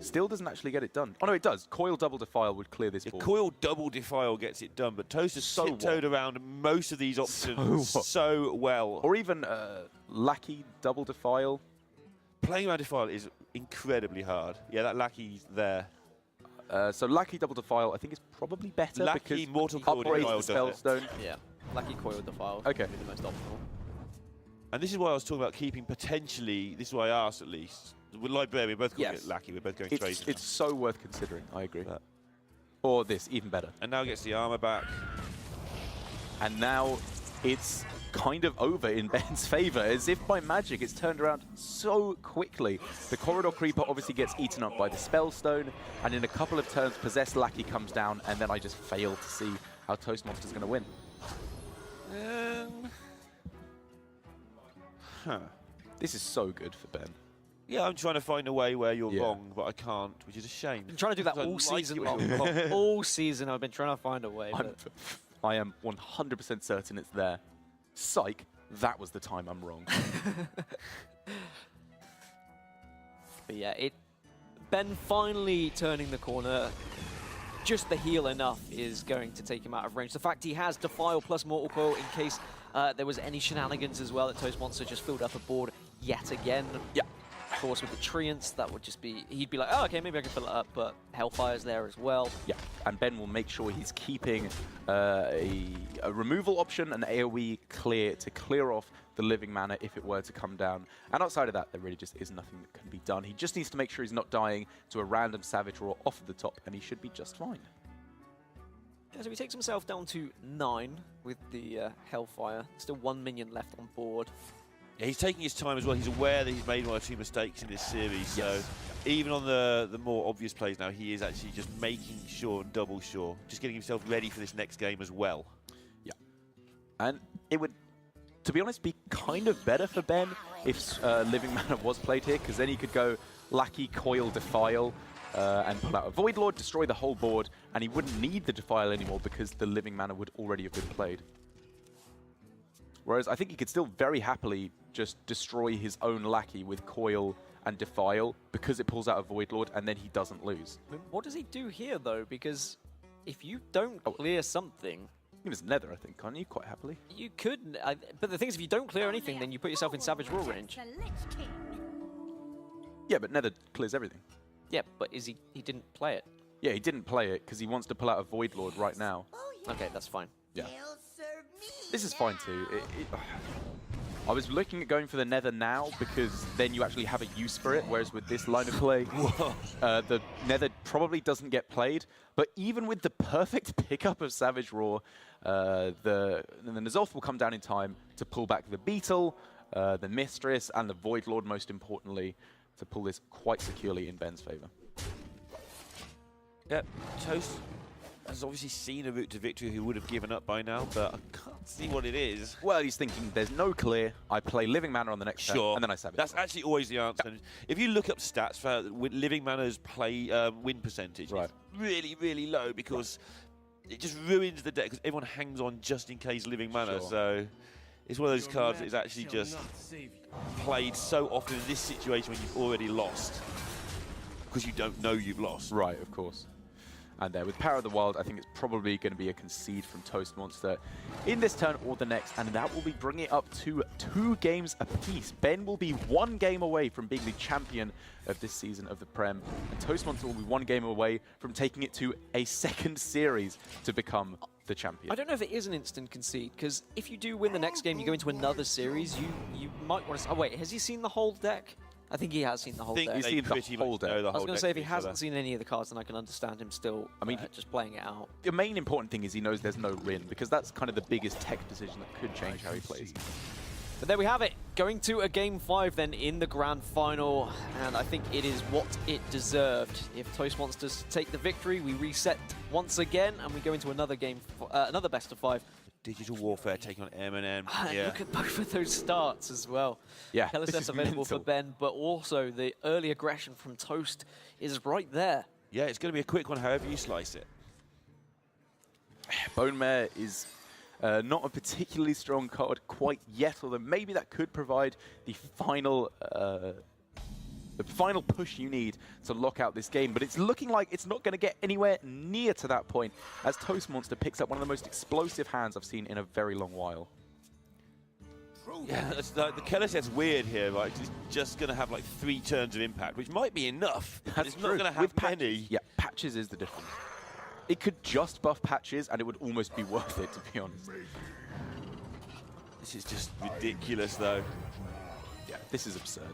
Still doesn't actually get it done. Oh no, it does. Coil double Defile would clear this board. Coil double Defile gets it done, but Toast has tiptoed around most of these options so well. Or even Lackey double Defile. Playing around Defile is incredibly hard. Yeah, that Lackey's there. So Lackey double Defile, I think, is probably better Lackey because Mortal Coil upgrades the Spellstone. Yeah, Lucky Coil Defile. Okay. Would be the most optimal. And this is why I was talking about keeping potentially, this is what I asked at least. With Librarian, we're both calling it Lackey, we're both going crazy. It's so worth considering, I agree. Or this, even better. And now gets the armor back. And now it's kind of over in Ben's favor, as if by magic it's turned around so quickly. The Corridor Creeper obviously gets eaten up by the Spellstone, and in a couple of turns, Possessed Lackey comes down, and then I just fail to see how Toastmonster's going to win. This is so good for Ben. Yeah, I'm trying to find a way where you're wrong, but I can't, which is a shame. I'm trying to do that all season long. All season I've been trying to find a way. I am 100% certain it's there. Psych, that was the time I'm wrong. But yeah, Ben finally turning the corner. Just the heal enough is going to take him out of range. The fact he has Defile plus Mortal Coil in case there was any shenanigans as well, that Toastmonster just filled up a board yet again. Yeah. course, with the Treants, that would just be... He'd be like, oh, okay, maybe I can fill it up, but Hellfire's there as well. Yeah, and Ben will make sure he's keeping a removal option, an AoE clear to clear off the living mana if it were to come down. And outside of that, there really just is nothing that can be done. He just needs to make sure he's not dying to a random Savage Roar off of the top, and he should be just fine. Yeah, so he takes himself down to 9 with the Hellfire. Still 1 minion left on board. Yeah, he's taking his time as well. He's aware that he's made 1 or 2 mistakes in this series. Yes. So even on the more obvious plays now, he is actually just making sure and double sure, just getting himself ready for this next game as well. Yeah. And it would, to be honest, be kind of better for Ben if Living Mana was played here, because then he could go Lackey, Coil, Defile, and pull out a Void Lord, destroy the whole board, and he wouldn't need the Defile anymore because the Living Mana would already have been played. Whereas I think he could still very happily just destroy his own Lackey with Coil and Defile because it pulls out a Void Lord and then he doesn't lose. I mean, what does he do here, though? Because if you don't clear something... You can just Nether, I think, can't you? Quite happily. You could, but the thing is, if you don't clear anything, then you put yourself in Savage Roar range. Yeah, but Nether clears everything. Yeah, but is he didn't play it. Yeah, he didn't play it because he wants to pull out a Void Lord right now. Okay, that's fine. Yeah. This is fine too. I was looking at going for the Nether now because then you actually have a use for it, whereas with this line of play, the Nether probably doesn't get played. But even with the perfect pickup of Savage Roar, the Nuzlocke will come down in time to pull back the Beetle, the Mistress, and the Void Lord, most importantly, to pull this quite securely in Ben's favor. Yep, Toast has obviously seen a route to victory who would have given up by now, but I can't see what it is. Well, he's thinking, there's no clear, I play Living Mana on the next turn, and then I Savage That's Roar. actually always the answer. Yep. If you look up stats for Living Mana's win percentage, it's really, really low because it just ruins the deck because everyone hangs on just in case Living Mana. So it's one of those cards that is actually just played so often in this situation when you've already lost because you don't know you've lost. Right, of course. And there, with Power of the Wild, I think it's probably going to be a concede from Toastmonster in this turn or the next, and that will be bringing it up to 2 games apiece. Ben will be 1 game away from being the champion of this season of the Prem, and Toastmonster will be 1 game away from taking it to a 2nd series to become the champion. I don't know if it is an instant concede, because if you do win the next game, you go into another series, you might want to... Oh, wait, has he seen the whole deck? I think he has seen the whole deck. He's seen the whole deck. I was going to say, if he hasn't seen any of the cards, then I can understand him still just playing it out. The main important thing is he knows there's no Rin, because that's kind of the biggest tech decision that could change how he plays. But there we have it. Going to a Game 5 then in the Grand Final, and I think it is what it deserved. If Toastmonsters take the victory, we reset once again, and we go into another game, another best of 5. Digital Warfare taking on M&M. Yeah. Look at both of those starts as well. Yeah, Kellis available for Ben, but also the early aggression from Toast is right there. Yeah, it's going to be a quick one, however you slice it. Bone Mare is not a particularly strong card quite yet, although maybe that could provide the final push you need to lock out this game. But it's looking like it's not going to get anywhere near to that point as Toastmonster picks up one of the most explosive hands I've seen in a very long while. Yeah, the Kellis set's weird here, right? It's just going to have like 3 turns of impact, which might be enough. That's it's not going to have many. Yeah, Patches is the difference. It could just buff Patches and it would almost be worth it, to be honest. This is just ridiculous, though. Yeah, this is absurd.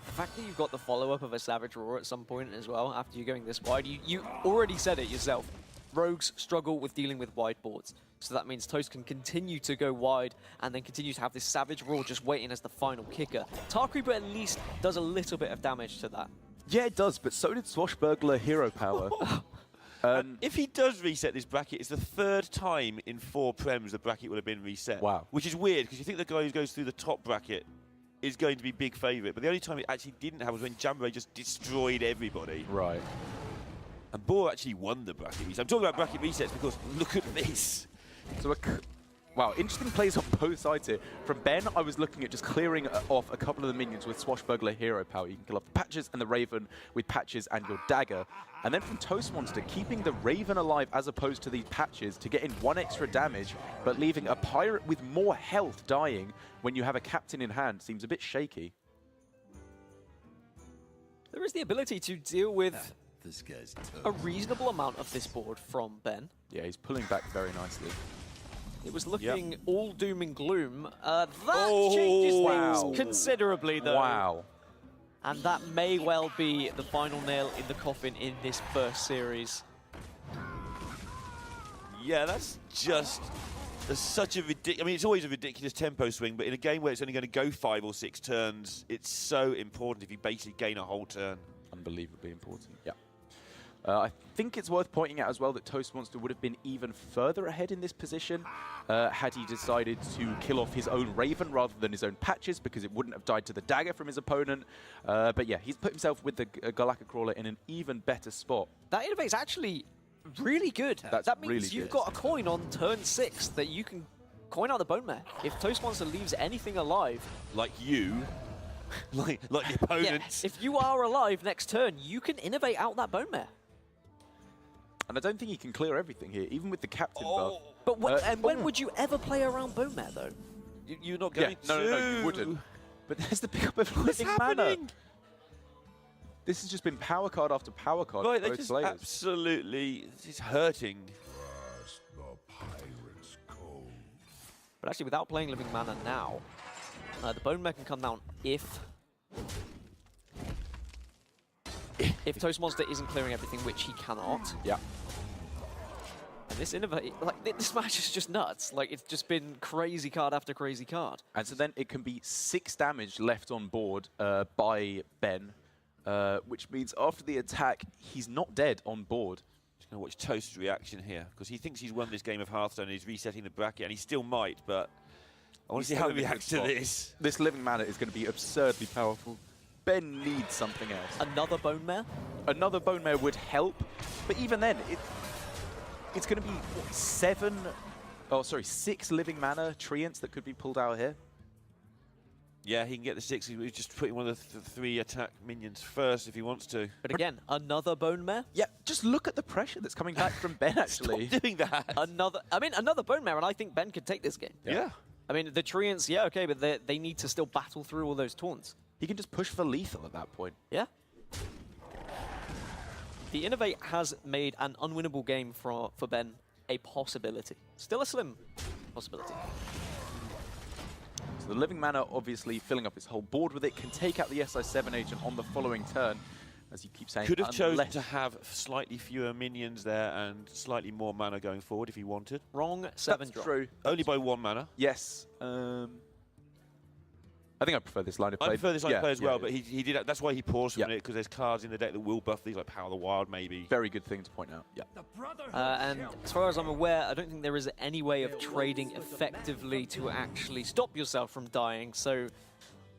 The fact that you've got the follow-up of a Savage Roar at some point as well, after you're going this wide, you already said it yourself. Rogues struggle with dealing with wide boards. So that means Toast can continue to go wide and then continue to have this Savage Roar just waiting as the final kicker. Tar Creeper at least does a little bit of damage to that. Yeah, it does, but so did Swashbuckler Hero Power. If he does reset this bracket, it's the 3rd time in 4 Prems the bracket will have been reset. Wow. Which is weird, because you think the guy who goes through the top bracket is going to be big favourite, but the only time it actually didn't happen was when Jamboree just destroyed everybody. Right. And Boar actually won the bracket reset. I'm talking about bracket resets because look at this. So wow, interesting plays on both sides here. From Ben, I was looking at just clearing off a couple of the minions with Swashbuckler Hero Power. You can kill off the Patches and the Raven with Patches and your Dagger. And then from Toastmonster, keeping the Raven alive as opposed to these Patches to get in 1 extra damage, but leaving a Pirate with more health dying when you have a Captain in hand seems a bit shaky. There is the ability to deal with This guy's tough. a reasonable amount of this board from Ben. Yeah, he's pulling back very nicely. It was looking all doom and gloom. That Oh, changes wow. things considerably, though. Wow. And that may well be the final nail in the coffin in this first series. Yeah, that's just such a ridiculous... I mean, it's always a ridiculous tempo swing, but in a game where it's only going to go 5 or 6 turns, it's so important if you basically gain a whole turn. Unbelievably important. Yeah. I think it's worth pointing out as well that Toastmonster would have been even further ahead in this position had he decided to kill off his own Raven rather than his own patches, because it wouldn't have died to the dagger from his opponent. But yeah, he's put himself with the Galaka Crawler in an even better spot. That innovate's actually really good. That's that means really you've good. got a coin on turn 6 that you can coin out the Bone Mare. If Toastmonster leaves anything alive... Like you, like the Yeah, opponents. if you are alive next turn, you can innovate out that Bone Mare. And I don't think he can clear everything here, even with the captain Oh. But when oh. would you ever play around Bone Mare, though? You're not Yeah, going to. no, you wouldn't. But there's the pickup of What's living mana. happening? This has just been power card after power card Right, for they both just players. absolutely... It's hurting. The pirate's code. But actually, without playing Living Mana now, the Bone Mare can come down if Toastmonster isn't clearing everything, which he cannot. Yeah. And this innovate, like this match is just nuts. Like, it's just been crazy card after crazy card. And so then it can be 6 damage left on board by Ben, which means after the attack, he's not dead on board. Just going to watch Toast's reaction here, because he thinks he's won this game of Hearthstone and he's resetting the bracket, and he still might, but I want to see how he reacts to this. This living mana is going to be absurdly powerful. Ben needs something else. Another Bone Mare? Another Bone Mare would help, but even then, it's going to be, what, 6 living mana treants that could be pulled out here. Yeah, he can get the 6. He's just putting one of the 3 attack minions first if he wants to. But again, another Bone Mare? Yeah, just look at the pressure that's coming back from Ben, actually. Stop doing that. Another Bone Mare, and I think Ben could take this game. Yeah. I mean, the Treants, yeah, okay, but they need to still battle through all those taunts. He can just push for lethal at that point. Yeah. The Innovate has made an unwinnable game for Ben a possibility. Still a slim possibility. So the living mana, obviously filling up his whole board with it, can take out the SI7 agent on the following turn, as you keep saying. Could have chosen to have slightly fewer minions there and slightly more mana going forward if he wanted. Wrong 7 That's drop. true. Only by 1 mana. Yes. I think I prefer this line of play. I prefer this line of play as well, but yeah. he did. That's why he paused from Yeah. it, because there's cards in the deck that will buff these, like Power of the Wild, maybe. Very good thing to point out. Yeah. And as far as I'm aware, I don't think there is any way of trading effectively to actually stop yourself from dying. So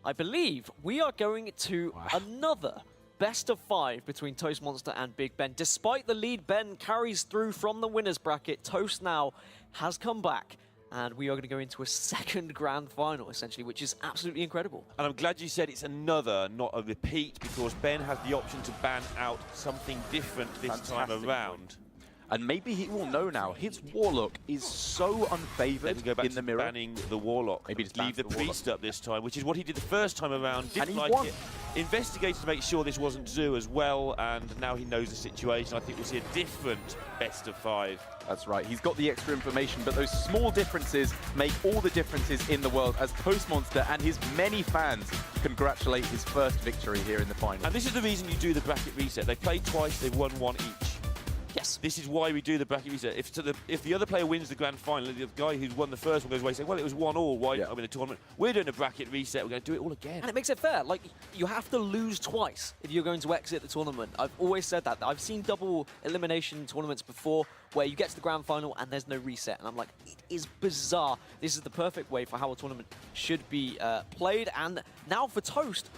I believe we are going to another best of 5 between Toastmonster and BigBen. Despite the lead Ben carries through from the winner's bracket, Toast now has come back. And we are going to go into a second grand final, essentially, which is absolutely incredible. And I'm glad you said it's another, not a repeat, because Ben has the option to ban out something different this time around. And maybe he will know now. His Warlock is so unfavored Let's go back in the to mirror. banning the Warlock. Maybe just leave ban the the Priest up this time, which is what he did the first time around. Didn't he like won. it. Investigated to make sure this wasn't Zoo as well, and now he knows the situation. I think we'll see a different best of 5. That's right. He's got the extra information, but those small differences make all the differences in the world as Toastmonster and his many fans congratulate his first victory here in the final. And this is the reason you do the bracket reset. They played twice, they've won 1 each. Yes. This is why we do the bracket reset. If the other player wins the grand final, the guy who's won the first one goes away saying, well, it was 1-1, why didn't I win the tournament? We're doing a bracket reset, we're going to do it all again. And it makes it fair. Like, you have to lose twice if you're going to exit the tournament. I've always said that. I've seen double elimination tournaments before where you get to the grand final and there's no reset. And I'm like, it is bizarre. This is the perfect way for how a tournament should be played. And now for Toast,